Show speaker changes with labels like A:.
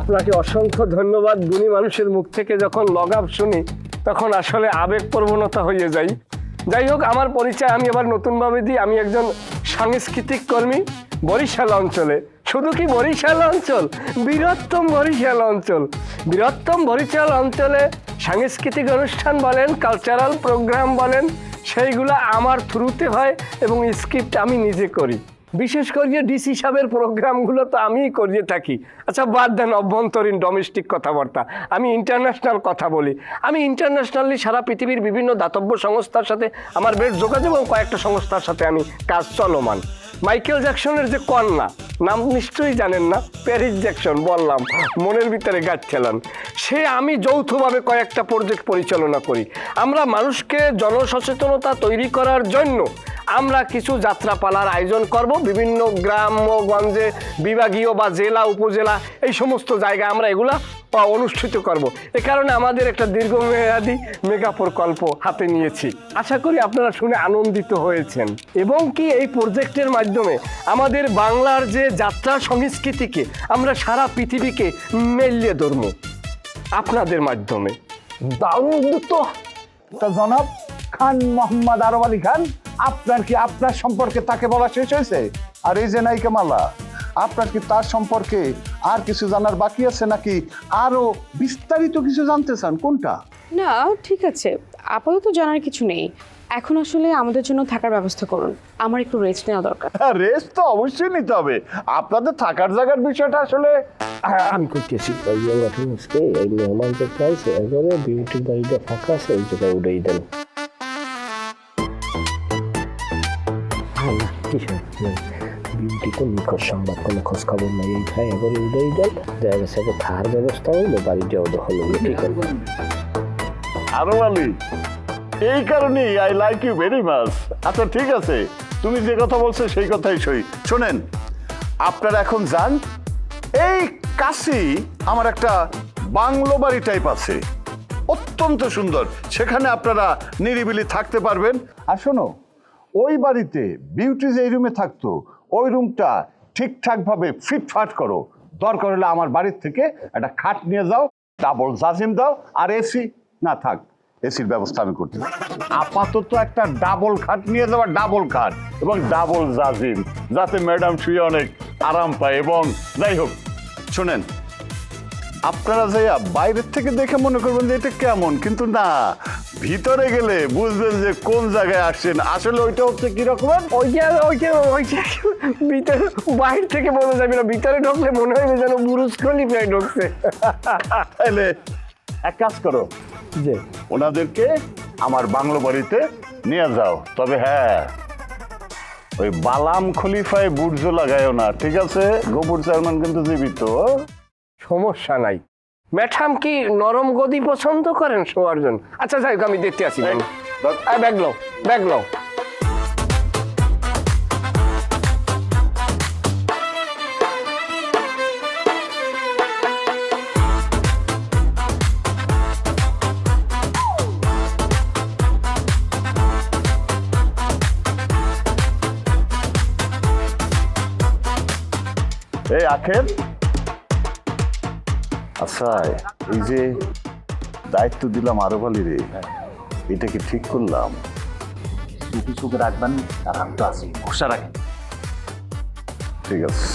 A: আপনাকে অসংখ্য ধন্যবাদ। গুণী মানুষের মুখ থেকে যখন লগ আপ শুনি তখন আসলে আবেগ প্রবণতা হয়ে যাই। যাই হোক, আমার পরিচয় আমি আবার নতুনভাবে দিই। আমি একজন সাংস্কৃতিক কর্মী বরিশাল অঞ্চলে। শুধু কি বরিশাল অঞ্চল, বৃহত্তম বরিশাল অঞ্চল। বৃহত্তম বরিশাল অঞ্চলে সাংস্কৃতিক অনুষ্ঠান বলেন, কালচারাল প্রোগ্রাম বলেন, সেইগুলো আমার থ্রুতে হয় এবং স্ক্রিপ্ট আমি নিজে করি। বিশেষ করে ডিসি সাহেবের প্রোগ্রামগুলো তো আমিই করিয়ে থাকি। আচ্ছা বাদ দেন অভ্যন্তরীণ ডোমেস্টিক কথাবার্তা, আমি ইন্টারন্যাশনাল কথা বলি। আমি ইন্টারন্যাশনালি সারা পৃথিবীর বিভিন্ন দাতব্য সংস্থার সাথে আমার বেশ যোগাযোগ এবং কয়েকটা সংস্থার সাথে আমি কাজ চলমান। মাইকেল জ্যাকসনের যে কন্যা, নাম নিশ্চয়ই জানেন না, প্যারিস জ্যাকসন, বললাম মনের ভিতরে গাছ ঠেলান, সে আমি যৌথভাবে কয়েকটা প্রজেক্ট পরিচালনা করি। আমরা মানুষকে জনসচেতনতা তৈরি করার জন্য আমরা কিছু যাত্রাপালার আয়োজন করব বিভিন্ন গ্রামগঞ্জে, বিভাগীয় বা জেলা উপজেলা এই সমস্ত জায়গায় আমরা এগুলা অনুষ্ঠিত করব। এ কারণে আমাদের একটা দীর্ঘমেয়াদী মেগা প্রকল্প হাতে নিয়েছি। আশা করি আপনারা শুনে আনন্দিত হয়েছেন এবং কি এই প্রজেক্টের মাধ্যমে আমাদের বাংলার যে যাত্রা সংস্কৃতিকে আমরা সারা পৃথিবীকে মেলিয়ে ধরব আপনাদের মাধ্যমে।
B: দারুণ উদ্যোগ তো। তা জনাব খান মোহাম্মদ আরব আলী খান, আপনার কি আপনার সম্পর্কে তাকে বলা শেষ হয়েছে? আর এই যে নায়িকা মালা, আপনার কি তার সম্পর্কে আর কিছু জানার বাকি আছে নাকি আরো বিস্তারিত কিছু জানতে চান? কোনটা?
C: না ঠিক আছে, আপাতত জানার কিছু নেই। এখন আসলে আমাদের জন্য থাকার ব্যবস্থা করুন, আমার একটু রেস্ট নেওয়া দরকার।
B: রেস্ট তো অবশ্যই নিতে হবে। আপনাদের থাকার জায়গার বিষয়টা আসলে
A: আমি করতেছি। এই মেহমান যে পাইছে এবারে বিউটি বাড়িটা ফাঁকা আছে, ওই জায়গায় উড়েই দেন। বিউটি তো নিখোঁজ সংবাদ, কোনো খোঁজ খবর নাই। এই ভাই এবারে উড়েই দেন, দেখা গেছে থাকার ব্যবস্থা হইলো, বাড়িটাও দখল হইলো। ঠিক আছে
B: আরব আলী, এই কারণেই I like you very much. আচ্ছা ঠিক আছে, তুমি যে কথা বলছো সেই কথাই সই। শোনেন, আপনারা এখন যান। এই কাছে আমার একটা বাংলো বাড়ি টাইপ আছে, অত্যন্ত সুন্দর। সেখানে আপনারা নিরিবিলি থাকতে পারবেন। আর শোনো, ওই বাড়িতে বিউটি যে রুমে থাকতো ওই রুমটা ঠিকঠাক ভাবে ফিটফাট করো। দরকার হলে আমার বাড়ির থেকে একটা খাট নিয়ে যাও, ডাবল জাজিম দাও। আর এসি না থাক, এসির ব্যবস্থা আমি করতে। আপাতত একটা ডাবল খাট নিয়ে যাওয়া, ডাবল খাট এবং ডাবল জাজিম, যাতে ম্যাডাম শুয়ে অনেক আরাম পায়। এবং যাই হোক, শোনেন, আপনারা যাইয়া বাইরের থেকে দেখে মনে করবেন যে এটা কেমন, কিন্তু না, ভিতরে গেলে বুঝবেন যে কোন জায়গায় আসছেন। আসলে ওইটা হচ্ছে কিরকম,
A: ভিতরে বাইরে থেকে বোঝা যাবে না, ভিতরে ঢুকলে মনে হয় যেন বুরুজ খলিফায় ঢুকছে।
B: তাহলে এক কাজ করো,
A: যে
B: ওনাদেরকে আমার বাংলো বাড়িতে নিয়ে যাও। তবে হ্যাঁ, ওই বালাম খলিফায় বুর্জ লাগায়ও না, ঠিক আছে? গোবর চেয়ারম্যান কিন্তু জীবিত।
A: সমস্যা নাই। ম্যাডাম কি নরম গদি পছন্দ করেন শোয়ার জন্য? আচ্ছা যাই হোক, আমি দেখতে আসি। ব্যাগ লও, ব্যাগ লও।
B: এই আখের, আচ্ছা এই যে দায়িত্ব দিলাম আরব আলী রে, এটা কি ঠিক করলাম?
D: চুপি চুপে রাখবেন, আর আমি তো আছি, ভরসা রাখেন।
B: ঠিক আছে।